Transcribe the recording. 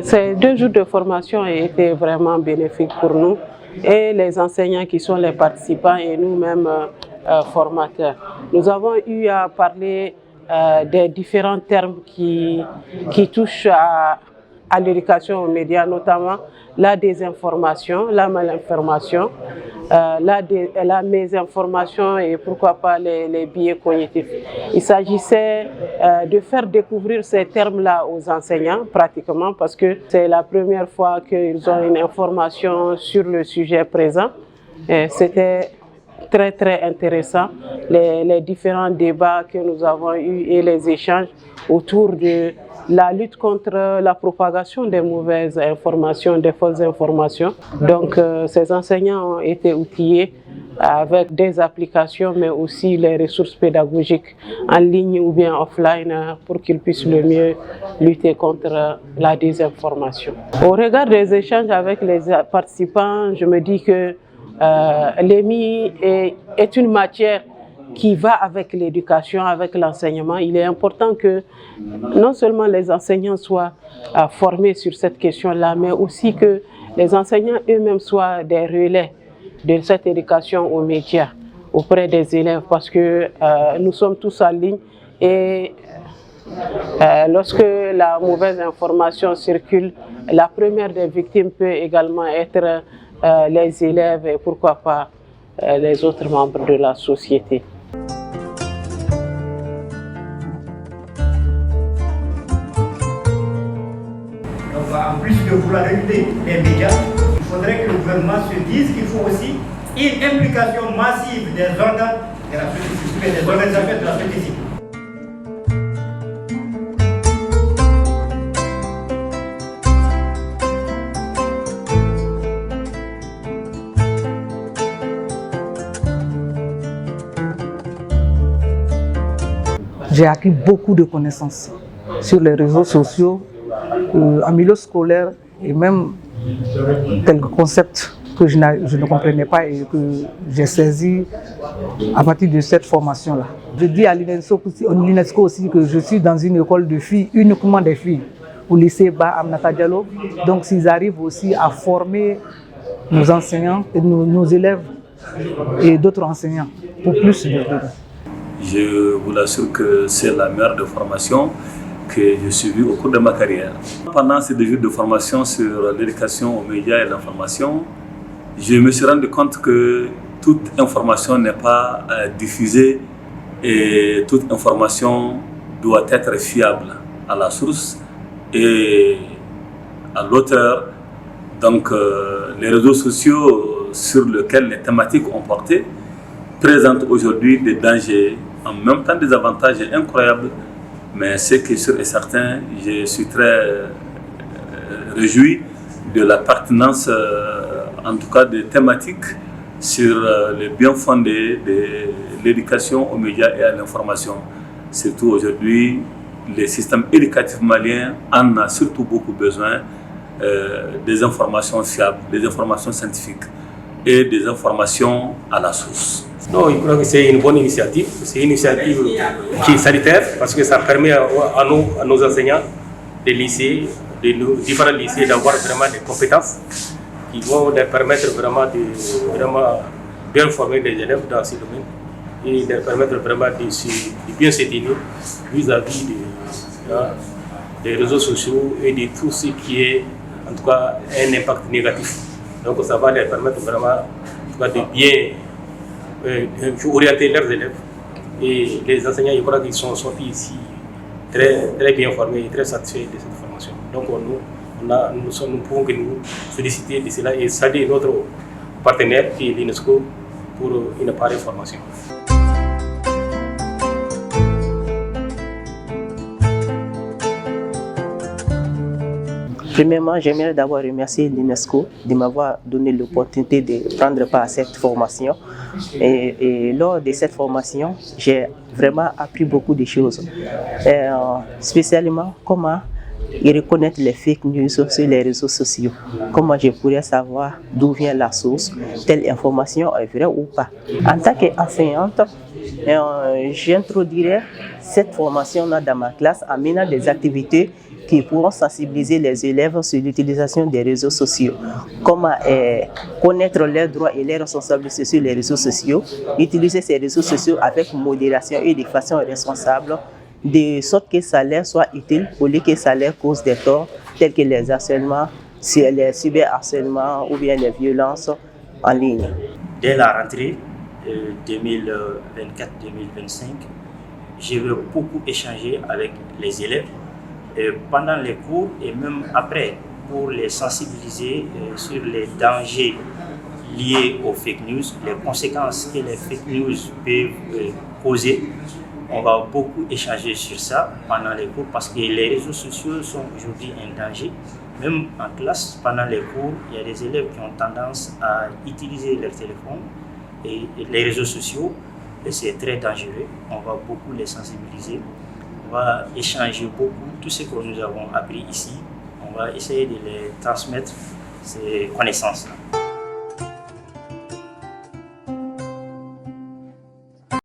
Ces 2 jours de formation ont été vraiment bénéfiques pour nous et les enseignants qui sont les participants et nous-mêmes formateurs. Nous avons eu à parler des différents termes qui touchent à l'éducation aux médias, notamment la désinformation, la malinformation, la mésinformation et pourquoi pas les biais cognitifs. Il s'agissait de faire découvrir ces termes-là aux enseignants pratiquement parce que c'est la première fois qu'ils ont une information sur le sujet présent. C'était très intéressant, les différents débats que nous avons eus et les échanges autour de la lutte contre la propagation des mauvaises informations, des fausses informations. Donc ces enseignants ont été outillés avec des applications mais aussi les ressources pédagogiques en ligne ou bien offline pour qu'ils puissent le mieux lutter contre la désinformation. Au regard des échanges avec les participants, je me dis que l'EMI est une matière qui va avec l'éducation, avec l'enseignement. Il est important que non seulement les enseignants soient formés sur cette question-là, mais aussi que les enseignants eux-mêmes soient des relais de cette éducation aux médias auprès des élèves parce que nous sommes tous en ligne et lorsque la mauvaise information circule, la première des victimes peut également être les élèves et pourquoi pas les autres membres de la société. Donc, en plus de vouloir réguler les médias, il faudrait que le gouvernement se dise qu'il faut aussi une implication massive des organes de la société civile, des organisations de la société civile. J'ai acquis beaucoup de connaissances sur les réseaux sociaux, en milieu scolaire et même quelques concepts que je ne comprenais pas et que j'ai saisi à partir de cette formation-là. Je dis à l'UNESCO aussi que je suis dans une école de filles, uniquement des filles, au lycée Ba Aminata Diallo. Donc s'ils arrivent aussi à former nos enseignants et nos élèves et d'autres enseignants pour plus de... Je vous assure que c'est la meilleure de formation que j'ai suivie au cours de ma carrière. Pendant ces 2 jours de formation sur l'éducation aux médias et l'information, je me suis rendu compte que toute information n'est pas diffusée et toute information doit être fiable à la source et à l'auteur. Donc les réseaux sociaux sur lesquels les thématiques ont porté présentent aujourd'hui des dangers, en même temps des avantages incroyables, mais c'est que sûr et certain, je suis très réjoui de la pertinence, en tout cas des thématiques sur le bien fondé de l'éducation aux médias et à l'information. Surtout aujourd'hui, le système éducatif malien en a surtout beaucoup besoin, des informations fiables, des informations scientifiques et des informations à la source. Non, je crois que c'est une bonne initiative. C'est une initiative qui est sanitaire parce que ça permet à nos enseignants des lycées, de nos différents lycées, d'avoir vraiment des compétences qui vont leur permettre vraiment de bien former les élèves dans ce domaine et leur permettre vraiment de bien se tenir vis-à-vis des réseaux sociaux et de tout ce qui est en tout cas un impact négatif. Donc ça va leur permettre vraiment en tout cas, de bien orienter leurs élèves et les enseignants, je crois qu'ils sont sortis ici très bien formés et très satisfaits de cette formation. Donc nous pouvons que nous féliciter de cela et saluer notre partenaire qui est l'UNESCO pour une pareille formation. Premièrement, j'aimerais d'abord remercier l'UNESCO de m'avoir donné l'opportunité de prendre part à cette formation. Et lors de cette formation, j'ai vraiment appris beaucoup de choses. Spécialement, comment reconnaître les fake news sur les réseaux sociaux. Comment je pourrais savoir d'où vient la source, telle information est vraie ou pas. En tant qu'enseignante, j'introduirais cette formation-là dans ma classe en menant des activités qui pourront sensibiliser les élèves sur l'utilisation des réseaux sociaux, comment connaître leurs droits et leurs responsabilités sur les réseaux sociaux, utiliser ces réseaux sociaux avec modération et de façon responsable, de sorte que ça leur soit utile au lieu que ça leur cause des torts tels que les harcèlements, les cyberharcèlements ou bien les violences en ligne. Dès la rentrée 2024-2025, je vais beaucoup échanger avec les élèves pendant les cours et même après pour les sensibiliser sur les dangers liés aux fake news, les conséquences que les fake news peuvent causer. On va beaucoup échanger sur ça pendant les cours parce que les réseaux sociaux sont aujourd'hui un danger. Même en classe, pendant les cours, il y a des élèves qui ont tendance à utiliser leur téléphone et les réseaux sociaux. Et c'est très dangereux. On va beaucoup les sensibiliser. On va échanger beaucoup tout ce que nous avons appris ici. On va essayer de les transmettre ces connaissances-là.